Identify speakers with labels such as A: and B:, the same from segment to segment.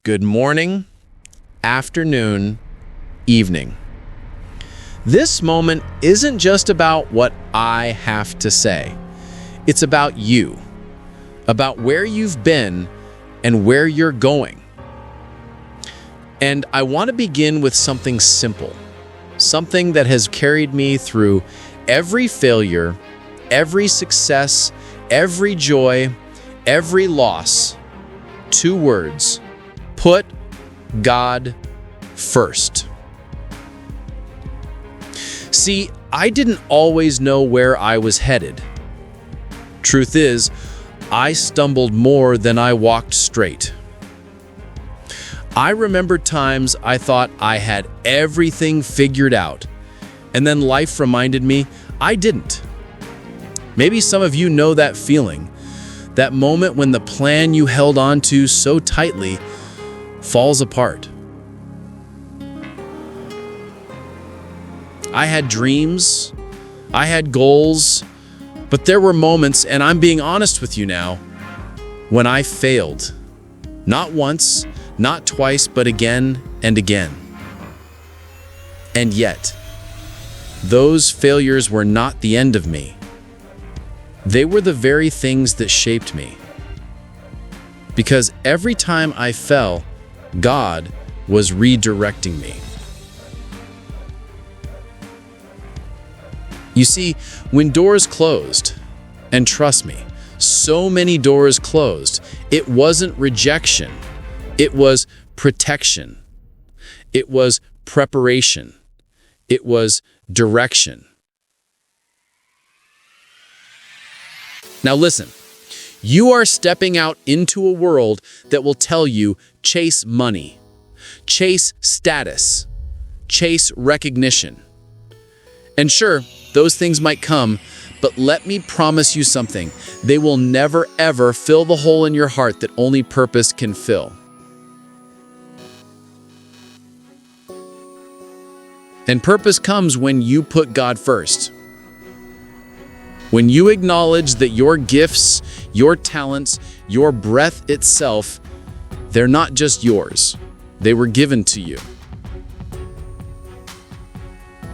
A: Good morning, afternoon, evening. This moment isn't just about what I have to say. It's about you, about where you've been and where you're going. And I want to begin with something simple, something that has carried me through every failure, every success, every joy, every loss. 2 words: put God first. See, I didn't always know where I was headed. Truth is, I stumbled more than I walked straight. I remember times I thought I had everything figured out, and then life reminded me I didn't. Maybe some of you know that feeling, that moment when the plan you held on to so tightly falls apart. I had dreams, I had goals, but there were moments, and I'm being honest with you now, when I failed. Not once, not twice, but again and again. And yet, those failures were not the end of me. They were the very things that shaped me. Because every time I fell, God was redirecting me. You see, when doors closed, and trust me, so many doors closed, it wasn't rejection. It was protection. It was preparation. It was direction. Now listen, you are stepping out into a world that will tell you chase money, chase status, chase recognition. And sure, those things might come, but let me promise you something. They will never ever fill the hole in your heart that only purpose can fill. And purpose comes when you put God first. When you acknowledge that your gifts, your talents, your breath itself, they're not just yours. They were given to you.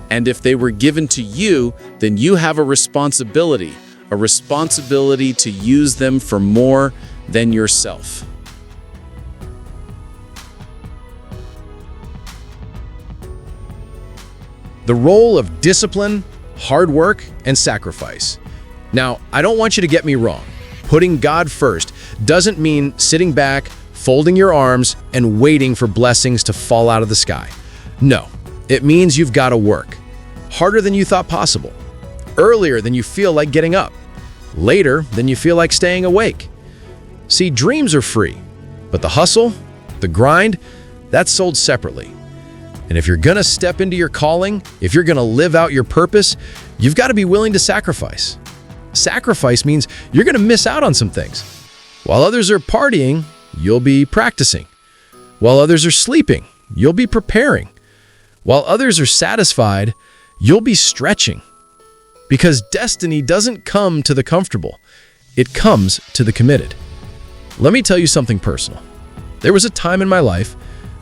A: And if they were given to you, then you have a responsibility to use them for more than yourself.
B: The role of discipline, hard work, and sacrifice. Now, I don't want you to get me wrong. Putting God first doesn't mean sitting back, folding your arms, and waiting for blessings to fall out of the sky. No, it means you've got to work. Harder than you thought possible. Earlier than you feel like getting up. Later than you feel like staying awake. See, dreams are free, but the hustle, the grind, that's sold separately. And if you're gonna step into your calling, if you're gonna live out your purpose, you've got to be willing to sacrifice. Sacrifice means you're gonna miss out on some things. While others are partying, you'll be practicing. While others are sleeping, you'll be preparing. While others are satisfied, you'll be stretching. Because destiny doesn't come to the comfortable. It comes to the committed. Let me tell you something personal. There was a time in my life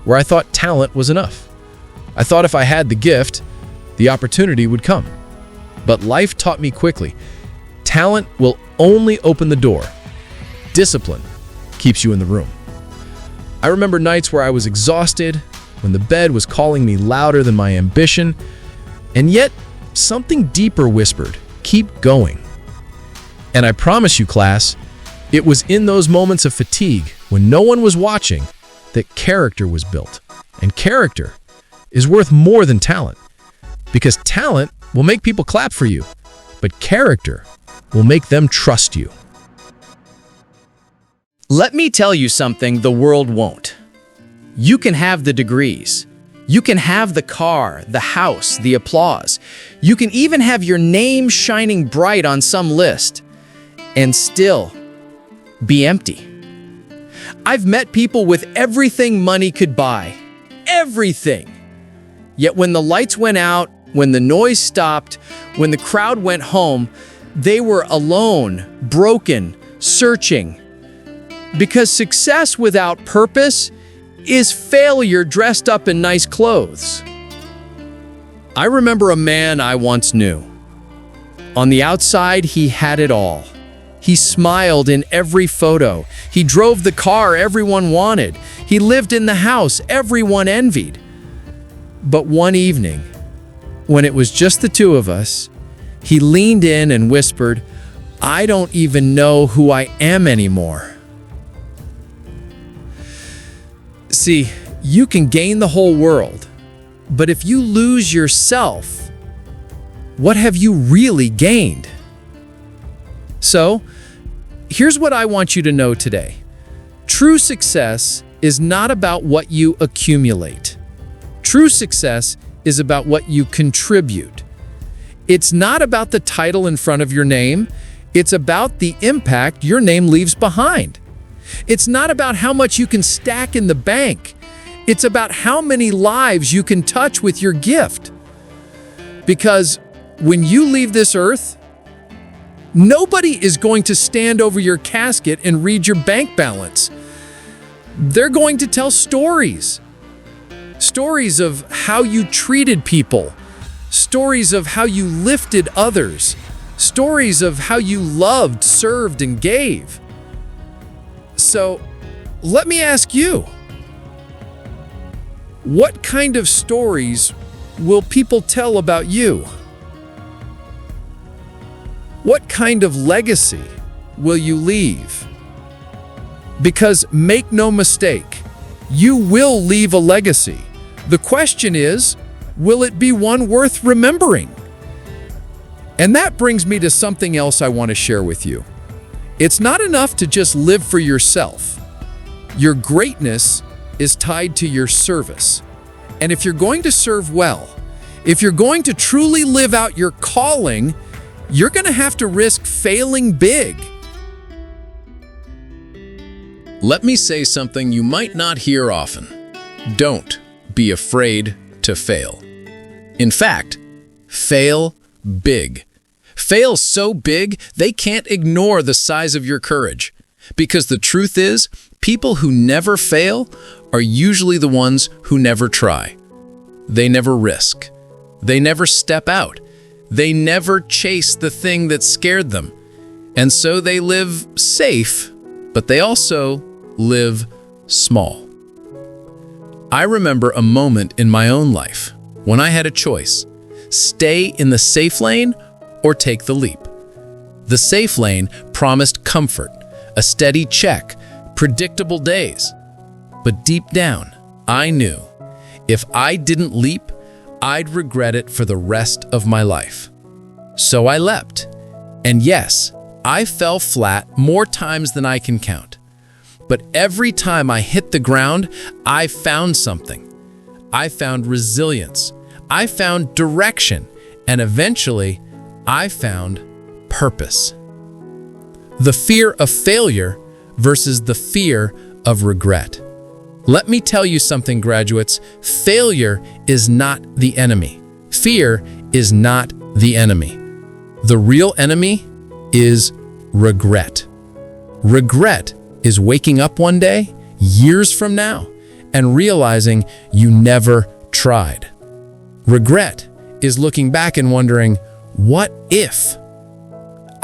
B: where I thought talent was enough. I thought if I had the gift, the opportunity would come. But life taught me quickly, talent will only open the door. Discipline keeps you in the room. I remember nights where I was exhausted, when the bed was calling me louder than my ambition, and yet something deeper whispered, keep going. And I promise you, class, it was in those moments of fatigue, when no one was watching, that character was built. And character is worth more than talent. Because talent will make people clap for you, but character will make them trust you.
C: Let me tell you something the world won't. You can have the degrees. You can have the car, the house, the applause. You can even have your name shining bright on some list and still be empty. I've met people with everything money could buy. Everything. Yet when the lights went out, when the noise stopped, when the crowd went home, they were alone, broken, searching. Because success without purpose is failure dressed up in nice clothes. I remember a man I once knew. On the outside, he had it all. He smiled in every photo. He drove the car everyone wanted. He lived in the house everyone envied. But one evening, when it was just the two of us, he leaned in and whispered, "I don't even know who I am anymore." See, you can gain the whole world, but if you lose yourself, what have you really gained? So, here's what I want you to know today. True success is not about what you accumulate. True success is about what you contribute. It's not about the title in front of your name. It's about the impact your name leaves behind. It's not about how much you can stack in the bank. It's about how many lives you can touch with your gift. Because when you leave this earth, nobody is going to stand over your casket and read your bank balance. They're going to tell stories. Stories of how you treated people. Stories of how you lifted others. Stories of how you loved, served, and gave. So, let me ask you, what kind of stories will people tell about you? What kind of legacy will you leave? Because make no mistake, you will leave a legacy. The question is, will it be one worth remembering? And that brings me to something else I want to share with you. It's not enough to just live for yourself. Your greatness is tied to your service. And if you're going to serve well, if you're going to truly live out your calling, you're going to have to risk failing big.
B: Let me say something you might not hear often. Don't be afraid to fail. In fact, fail big. Fail so big they can't ignore the size of your courage. Because the truth is, people who never fail are usually the ones who never try. They never risk. They never step out. They never chase the thing that scared them. And so they live safe, but they also live small. I remember a moment in my own life when I had a choice: stay in the safe lane or take the leap. The safe lane promised comfort, a steady check, predictable days. But deep down, I knew if I didn't leap, I'd regret it for the rest of my life. So I leapt. And yes, I fell flat more times than I can count. But every time I hit the ground, I found something. I found resilience. I found direction. And eventually, I found purpose. The fear of failure versus the fear of regret. Let me tell you something, graduates. Failure is not the enemy. Fear is not the enemy. The real enemy is regret. Regret is waking up one day, years from now, and realizing you never tried. Regret is looking back and wondering, what if?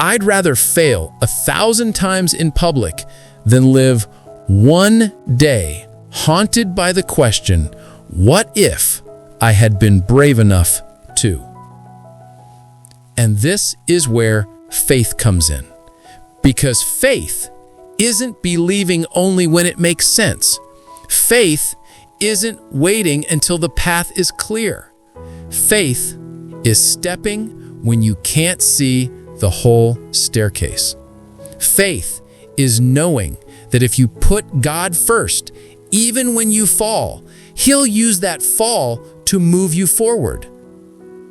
B: I'd rather fail 1,000 times in public than live one day haunted by the question, what if I had been brave enough to? And this is where faith comes in. Because faith isn't believing only when it makes sense. Faith isn't waiting until the path is clear. Faith is stepping when you can't see the whole staircase. Faith is knowing that if you put God first, even when you fall, He'll use that fall to move you forward.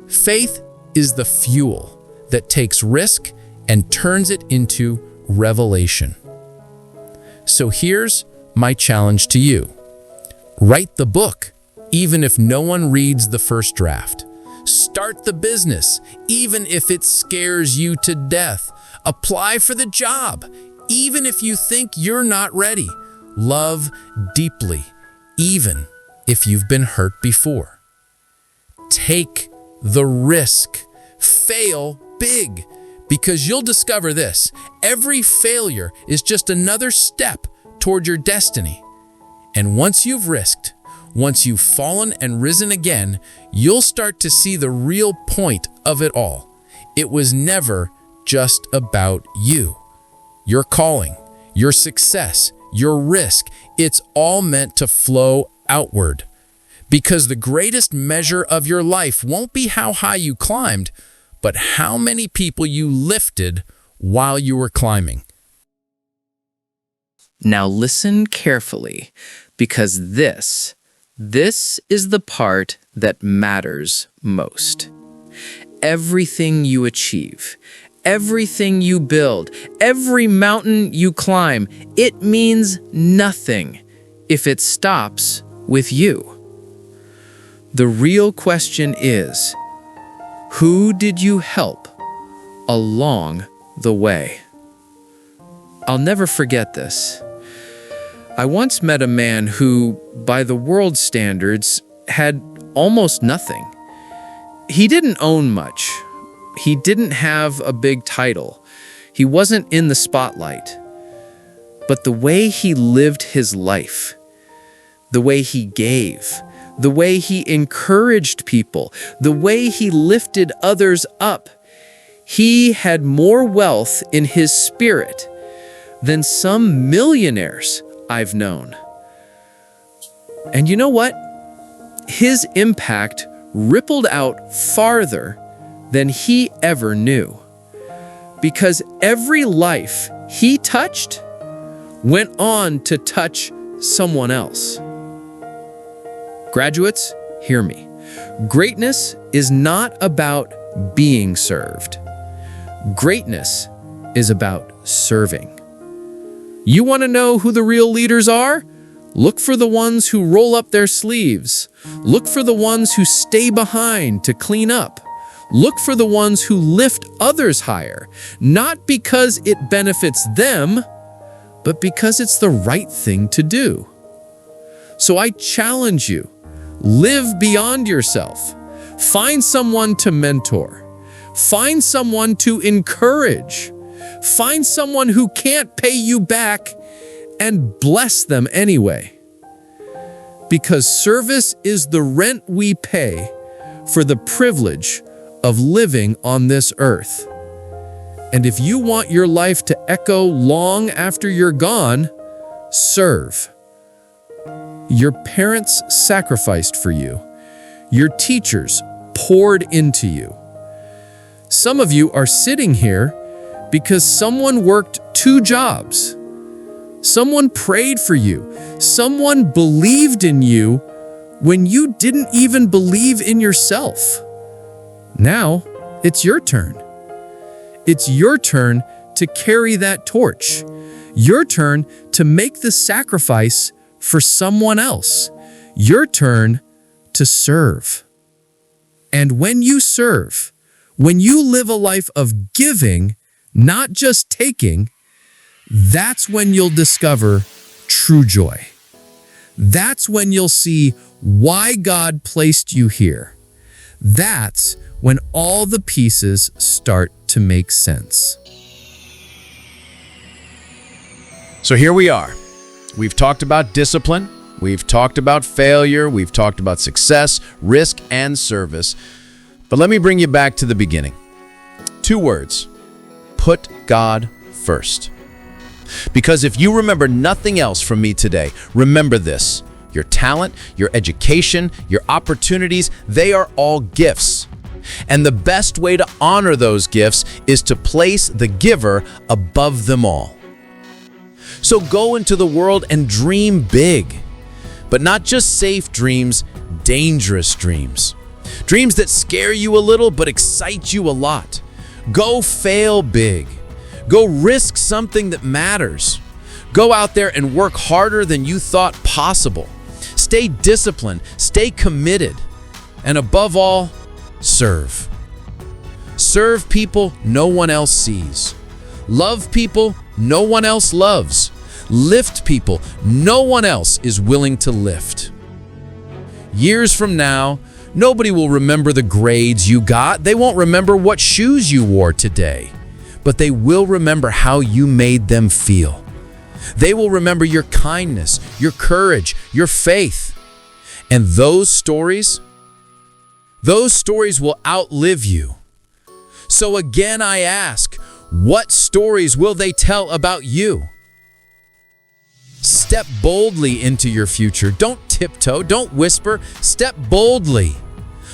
B: Faith is the fuel that takes risk and turns it into revelation. So here's my challenge to you. Write the book, even if no one reads the first draft. Start the business, even if it scares you to death. Apply for the job, even if you think you're not ready. Love deeply, even if you've been hurt before. Take the risk. Fail big, because you'll discover this: every failure is just another step toward your destiny. And once you've risked, once you've fallen and risen again, you'll start to see the real point of it all. It was never just about you. Your calling, your success, your risk, it's all meant to flow outward. Because the greatest measure of your life won't be how high you climbed, but how many people you lifted while you were climbing.
C: Now listen carefully, because this is the part that matters most. Everything you achieve, everything you build, every mountain you climb, it means nothing if it stops with you. The real question is, who did you help along the way? I'll never forget this. I once met a man who, by the world's standards, had almost nothing. He didn't own much. He didn't have a big title. He wasn't in the spotlight. But the way he lived his life, the way he gave, the way he encouraged people, the way he lifted others up, he had more wealth in his spirit than some millionaires I've known. And you know what? His impact rippled out farther than he ever knew. Because every life he touched went on to touch someone else. Graduates, hear me. Greatness is not about being served. Greatness is about serving. You want to know who the real leaders are? Look for the ones who roll up their sleeves. Look for the ones who stay behind to clean up. Look for the ones who lift others higher, not because it benefits them, but because it's the right thing to do. So I challenge you, live beyond yourself. Find someone to mentor. Find someone to encourage. Find someone who can't pay you back and bless them anyway. Because service is the rent we pay for the privilege of living on this earth. And if you want your life to echo long after you're gone, serve. Your parents sacrificed for you. Your teachers poured into you. Some of you are sitting here because someone worked 2 jobs. Someone prayed for you. Someone believed in you when you didn't even believe in yourself. Now, it's your turn. It's your turn to carry that torch. Your turn to make the sacrifice for someone else. Your turn to serve. And when you serve, when you live a life of giving, not just taking, that's when you'll discover true joy. That's when you'll see why God placed you here. That's when all the pieces start to make sense.
B: So here we are. We've talked about discipline, we've talked about failure, we've talked about success, risk, and service. But let me bring you back to the beginning. 2 words: put God first. Because if you remember nothing else from me today, remember this: your talent, your education, your opportunities, they are all gifts. And the best way to honor those gifts is to place the giver above them all. So go into the world and dream big, but not just safe dreams, dangerous dreams. Dreams that scare you a little but excite you a lot. Go fail big. Go risk something that matters. Go out there and work harder than you thought possible. Stay disciplined, stay committed, and above all, serve. Serve people no one else sees. Love people no one else loves. Lift people no one else is willing to lift. Years from now, nobody will remember the grades you got. They won't remember what shoes you wore today. But they will remember how you made them feel. They will remember your kindness, your courage, your faith. And those stories will outlive you. So again, I ask, what stories will they tell about you? Step boldly into your future. Don't tiptoe, don't whisper, step boldly.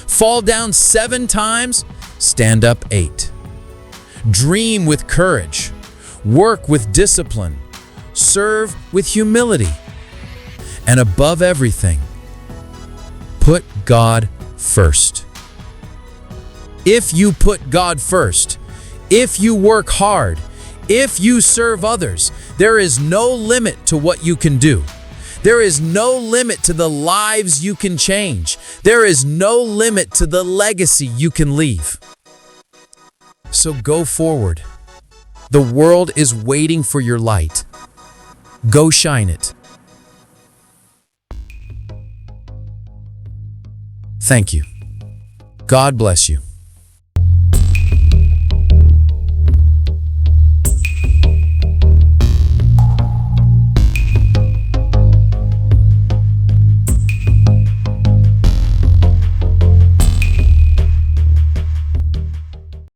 B: Fall down 7 times, stand up 8. Dream with courage, work with discipline, serve with humility, and above everything, put God first. If you put God first, if you work hard, if you serve others, there is no limit to what you can do. There is no limit to the lives you can change. There is no limit to the legacy you can leave. So go forward. The world is waiting for your light. Go shine it. Thank you. God bless you.